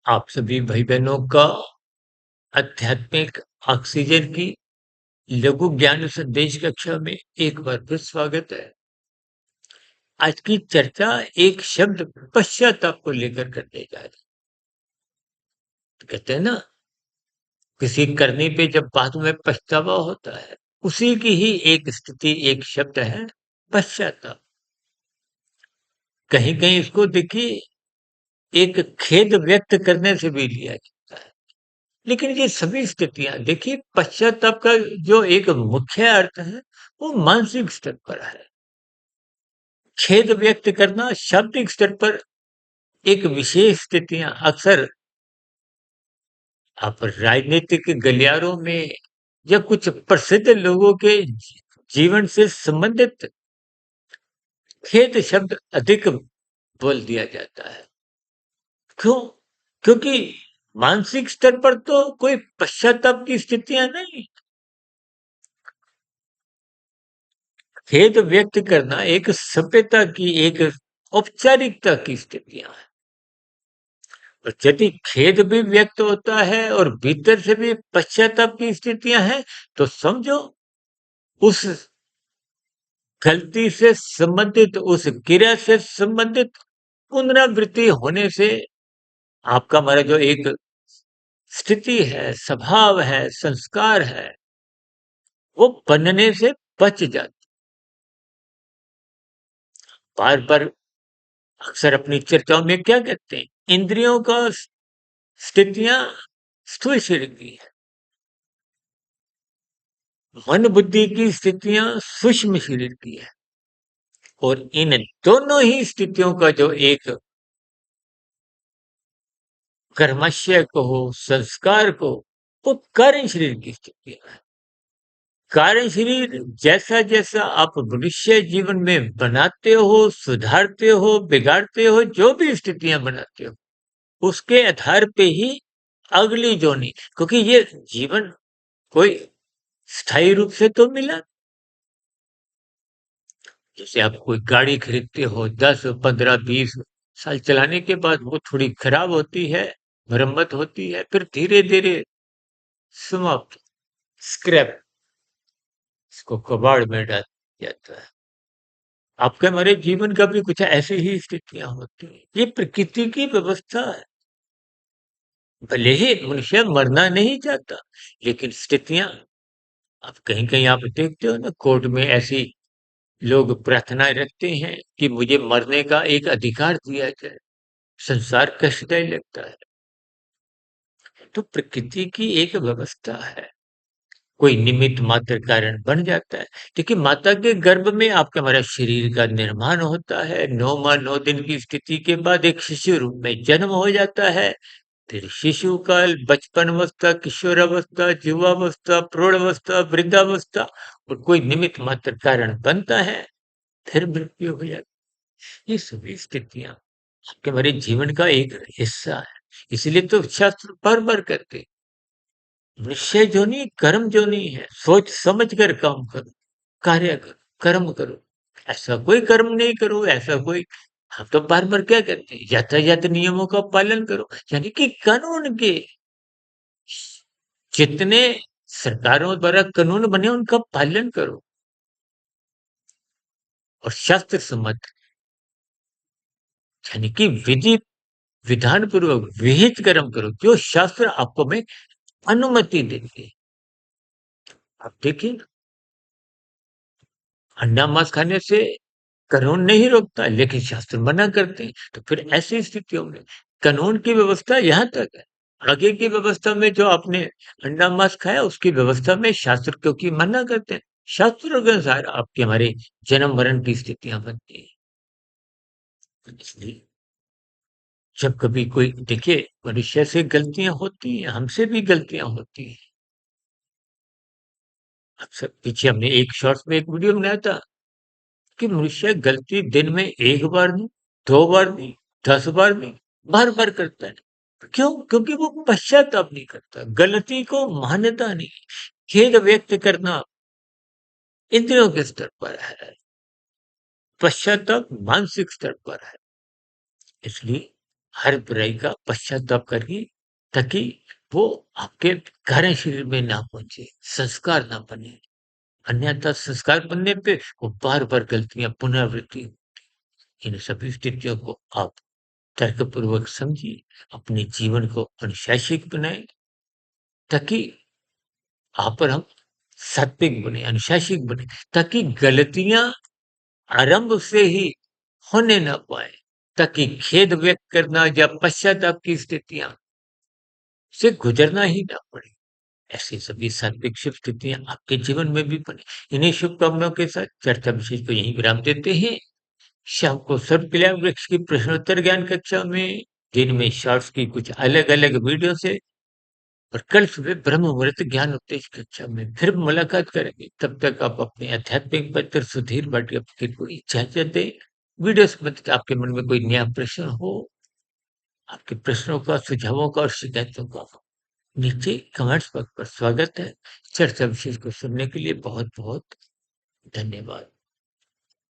आप सभी भाई बहनों का आध्यात्मिक ऑक्सीजन की लघु ज्ञान संदेश कक्षा में एक बार फिर स्वागत है। आज की चर्चा एक शब्द पश्चाताप को लेकर करने जा रही। तो कहते हैं ना, किसी करने पे जब बाद में पछतावा होता है, उसी की ही एक स्थिति, एक शब्द है पश्चाताप। कहीं कहीं इसको देखिए एक खेद व्यक्त करने से भी लिया जाता है। लेकिन ये सभी स्थितियां देखिए, पश्चाताप का जो एक मुख्य अर्थ है वो मानसिक स्तर पर है। खेद व्यक्त करना शाब्दिक स्तर पर एक विशेष स्थितियां अक्सर आप राजनीतिक गलियारों में या कुछ प्रसिद्ध लोगों के जीवन से संबंधित खेद शब्द अधिक बोल दिया जाता है। क्यों? क्योंकि मानसिक स्तर पर तो कोई पश्चाताप की स्थितियां नहीं। खेद व्यक्त करना एक सभ्यता की एक औपचारिकता की स्थितियां है। और यदि खेद भी व्यक्त होता है और भीतर से भी पश्चाताप की स्थितियां हैं, तो समझो उस गलती से संबंधित, उस क्रिया से संबंधित पुनरावृत्ति होने से आपका हमारा जो एक स्थिति है, स्वभाव है, संस्कार है, वो बनने से बच जाता। बार बार अक्सर अपनी चर्चाओं में क्या कहते हैं, इंद्रियों का स्थितियां स्थूल शरीर की है, मन बुद्धि की स्थितियां सूक्ष्म शरीर की है। और इन दोनों ही स्थितियों का जो एक कर्मश्य को हो, संस्कार को, वो कारण शरीर की स्थितियां है। कारण शरीर जैसा जैसा आप मनुष्य जीवन में बनाते हो, सुधारते हो, बिगाड़ते हो, जो भी स्थितियां बनाते हो, उसके आधार पे ही अगली जोनी, क्योंकि ये जीवन कोई स्थायी रूप से तो मिला। जैसे आप कोई गाड़ी खरीदते हो, 10, 15, 20 साल चलाने के बाद वो थोड़ी खराब होती है, मरम्मत होती है, फिर धीरे धीरे समाप्त, स्क्रैप, इसको कबाड़ में डाल दिया जाता है। आपके हमारे जीवन का भी कुछ ऐसी ही स्थितियां होती हैं। ये प्रकृति की व्यवस्था है। भले ही मनुष्य मरना नहीं चाहता, लेकिन स्थितियां, अब कहीं कहीं आप देखते हो ना, कोर्ट में ऐसी लोग प्रार्थनाएं रखते हैं कि मुझे मरने का एक अधिकार दिया जाए। संसार कष्टदायी लगता है। तो प्रकृति की एक व्यवस्था है, कोई निमित्त मात्र कारण बन जाता है। देखिए, माता के गर्भ में आपका हमारा शरीर का निर्माण होता है। 9 माह 9 दिन की स्थिति के बाद एक शिशु रूप में जन्म हो जाता है। फिर शिशु काल, बचपन अवस्था, किशोरावस्था, युवावस्था, प्रौढ़ावस्था, वृद्धावस्था, और कोई निमित्त मात्र कारण बनता है, फिर मृत्यु हो जाती है। ये सभी स्थितियां आपके हमारे जीवन का एक हिस्सा है। इसलिए तो शास्त्र बार बार कहते हैं, निश्चय जो नहीं, कर्म जो नहीं है, सोच समझ कर काम करो, कार्य करो, कर्म करो। ऐसा कोई कर्म नहीं करो, ऐसा कोई, हम तो बार बार क्या कहते हैं, यातायात नियमों का पालन करो, यानी कि कानून के जितने सरकारों द्वारा कानून बने उनका पालन करो, और शास्त्र सम्मत, यानी कि विधि विधान पूर्वक विहित कर्म करो, जो शास्त्र आपको में अनुमति देते हैं। आप देखिए ना, अंडा मांस खाने से कानून नहीं रोकता, लेकिन शास्त्र मना करते हैं। तो फिर ऐसी स्थितियों में कानून की व्यवस्था यहाँ तक है। आगे की व्यवस्था में जो आपने अंडा मांस खाया, उसकी व्यवस्था में शास्त्र क्योंकि मना करते हैं। शास्त्रों के अनुसार आपके हमारे जन्म मरण की स्थितियां बनती हैं। इसलिए जब कभी कोई देखिए, मनुष्य से गलतियां होती हैं, हमसे भी गलतियां होती हैं। अक्सर पीछे हमने एक शॉर्ट्स में एक वीडियो बनाया था कि मनुष्य गलती दिन में एक बार नहीं, 2 बार नहीं, 10 बार नहीं, बार बार करता है। क्यों? क्योंकि वो पश्चाताप नहीं करता, गलती को मान्यता नहीं, खेद व्यक्त करना इंद्रियों के स्तर पर है, पश्चाताप मानसिक स्तर पर है। इसलिए हर बुराई का पश्चाताप करिए, ताकि वो आपके गहरे शरीर में ना पहुँचे, संस्कार ना बने। अन्यथा संस्कार बनने पे वो बार-बार गलतियाँ पुनरावृत्ति। इन सभी स्थितियों को आप तर्कपूर्वक समझिए, अपने जीवन को अनुशासित बनाएँ, ताकि आप और हम सात्विक बने, अनुशासित बने, ताकि गलतियाँ आरंभ से ही होने ना पाएँ, ताकि खेद व्यक्त करना या पश्चाताप की स्थितियाँ से गुजरना ही ना पड़े। ऐसी सभी सात्विक शुभ स्थितियाँ आपके जीवन में भी बने। इन्हीं शुभकामनाओं के साथ चर्चा विशेष को यहीं विराम देते हैं। शाम को सर्व कल्याण वृक्ष की प्रश्नोत्तर ज्ञान कक्षा में, दिन में शॉर्ट्स की कुछ अलग-अलग वीडियो से, और कल सुबह ब्रह्म मुहूर्त ज्ञान उपदेश कक्षा में फिर मुलाकात करेंगे। तब तक आप अपने आध्यात्मिक मित्र सुधीर भाटिया को इजाज़त दें। वीडियो संबंधित आपके मन में कोई नया प्रश्न हो, आपके प्रश्नों का, सुझावों का और शिकायतों का नीचे कमेंट्स बॉक्स पर स्वागत है। चर्चा विशेष को सुनने के लिए बहुत-बहुत धन्यवाद।